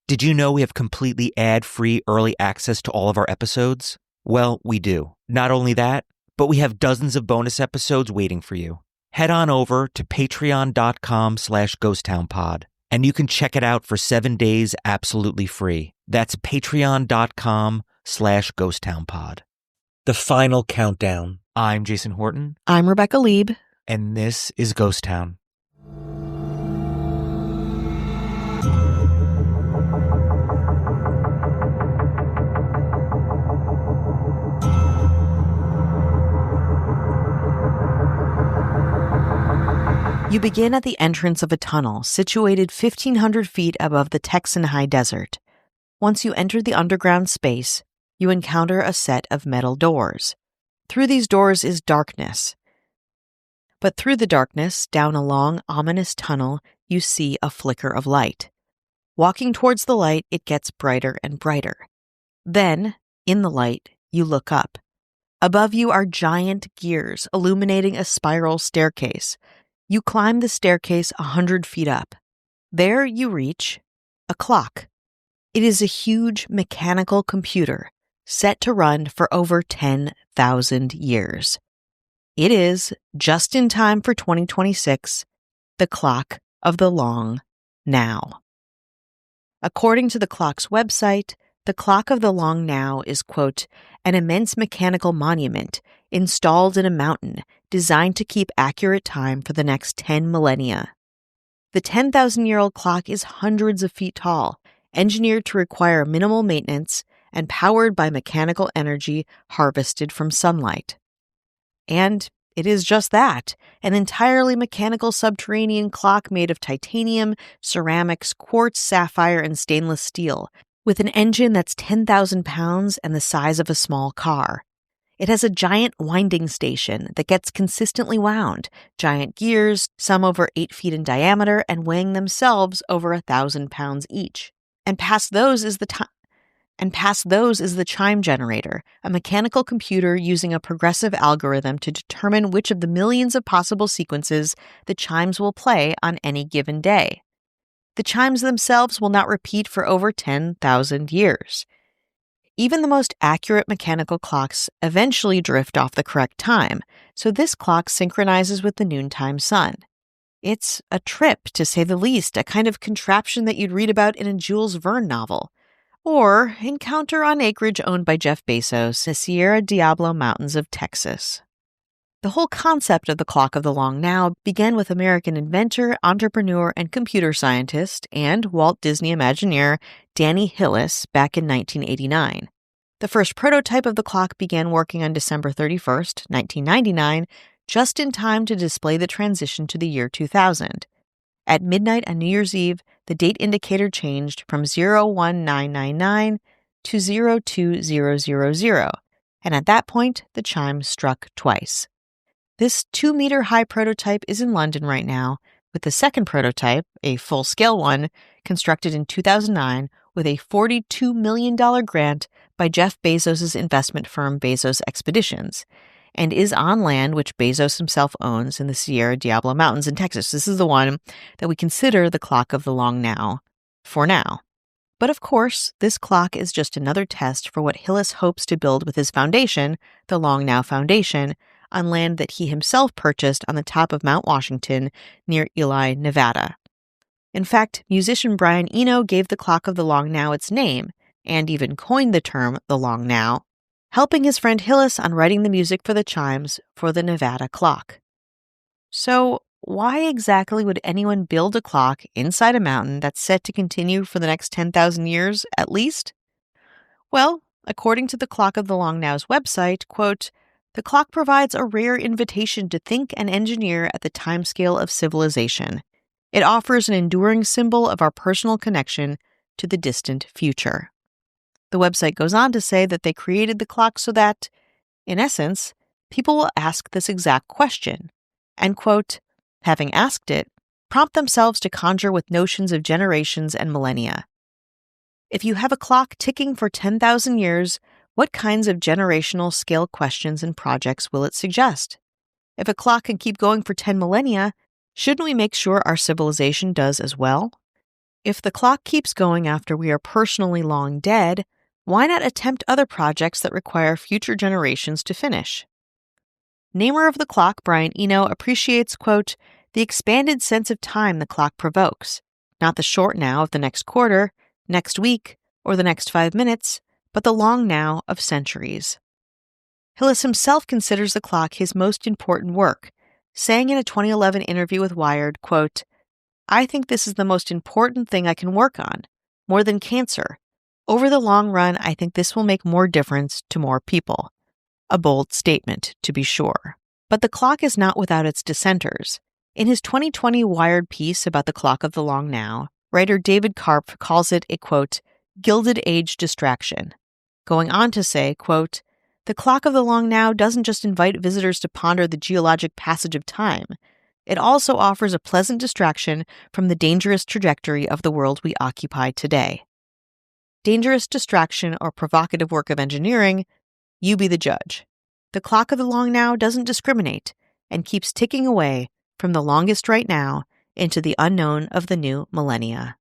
Did you know we have completely ad-free early access to all of our episodes? Well, we do. Not only that, but we have dozens of bonus episodes waiting for you. Head on over to patreon.com/ghosttownpod, and you can check it out for 7 days absolutely free. That's patreon.com/ghosttownpod. The final countdown. I'm Jason Horton. I'm Rebecca Lieb. And this is Ghost Town. You begin at the entrance of a tunnel situated 1,500 feet above the Texan High Desert. Once you enter the underground space, you encounter a set of metal doors. Through these doors is darkness. But through the darkness, down a long, ominous tunnel, you see a flicker of light. Walking towards the light, it gets brighter and brighter. Then, in the light, you look up. Above you are giant gears illuminating a spiral staircase. You climb the staircase 100 feet up. There you reach a clock. It is a huge mechanical computer set to run for over 10,000 years. It is, just in time for 2026, the clock of the long now. According to the clock's website, the clock of the long now is, quote, an immense mechanical monument installed in a mountain designed to keep accurate time for the next 10 millennia. The 10,000-year-old clock is hundreds of feet tall, engineered to require minimal maintenance, and powered by mechanical energy harvested from sunlight. And it is just that, an entirely mechanical subterranean clock made of titanium, ceramics, quartz, sapphire, and stainless steel, with an engine that's 10,000 pounds and the size of a small car. It has a giant winding station that gets consistently wound, giant gears, some over 8 feet in diameter and weighing themselves over 1,000 pounds each. And past those is the chime generator, a mechanical computer using a progressive algorithm to determine which of the millions of possible sequences the chimes will play on any given day. The chimes themselves will not repeat for over 10,000 years. Even the most accurate mechanical clocks eventually drift off the correct time, so this clock synchronizes with the noontime sun. It's a trip, to say the least, a kind of contraption that you'd read about in a Jules Verne novel, or encounter on acreage owned by Jeff Bezos, the Sierra Diablo Mountains of Texas. The whole concept of the clock of the long now began with American inventor, entrepreneur, and computer scientist, and Walt Disney Imagineer Danny Hillis back in 1989. The first prototype of the clock began working on December 31st, 1999, just in time to display the transition to the year 2000. At midnight on New Year's Eve, the date indicator changed from 01999 to 02000, and at that point, the chime struck twice. This 2-meter-high prototype is in London right now, with the second prototype, a full-scale one, constructed in 2009 with a $42 million grant by Jeff Bezos' investment firm Bezos Expeditions, and is on land which Bezos himself owns in the Sierra Diablo Mountains in Texas. This is the one that we consider the clock of the long now, for now. But of course, this clock is just another test for what Hillis hopes to build with his foundation, the Long Now Foundation, on land that he himself purchased on the top of Mount Washington near Ely, Nevada. In fact, musician Brian Eno gave the clock of the long now its name, and even coined the term the long now, helping his friend Hillis on writing the music for the chimes for the Nevada clock. So, why exactly would anyone build a clock inside a mountain that's set to continue for the next 10,000 years, at least? Well, according to the Clock of the Long Now's website, quote, the clock provides a rare invitation to think and engineer at the timescale of civilization. It offers an enduring symbol of our personal connection to the distant future. The website goes on to say that they created the clock so that, in essence, people will ask this exact question, and, quote, having asked it, prompt themselves to conjure with notions of generations and millennia. If you have a clock ticking for 10,000 years, what kinds of generational scale questions and projects will it suggest? If a clock can keep going for 10 millennia, shouldn't we make sure our civilization does as well? if the clock keeps going after we are personally long dead, why not attempt other projects that require future generations to finish? Namer of the clock, Brian Eno, appreciates, quote, the expanded sense of time the clock provokes, not the short now of the next quarter, next week, or the next 5 minutes, but the long now of centuries. Hillis himself considers the clock his most important work, saying in a 2011 interview with Wired, quote, I think this is the most important thing I can work on, more than cancer. Over the long run, I think this will make more difference to more people. A bold statement, to be sure. But the clock is not without its dissenters. In his 2020 Wired piece about the clock of the long now, writer David Karpf calls it a, quote, Gilded Age distraction, going on to say, quote, the clock of the long now doesn't just invite visitors to ponder the geologic passage of time. It also offers a pleasant distraction from the dangerous trajectory of the world we occupy today. Dangerous distraction or provocative work of engineering, you be the judge. The clock of the long now doesn't discriminate and keeps ticking away from the longest right now into the unknown of the new millennia.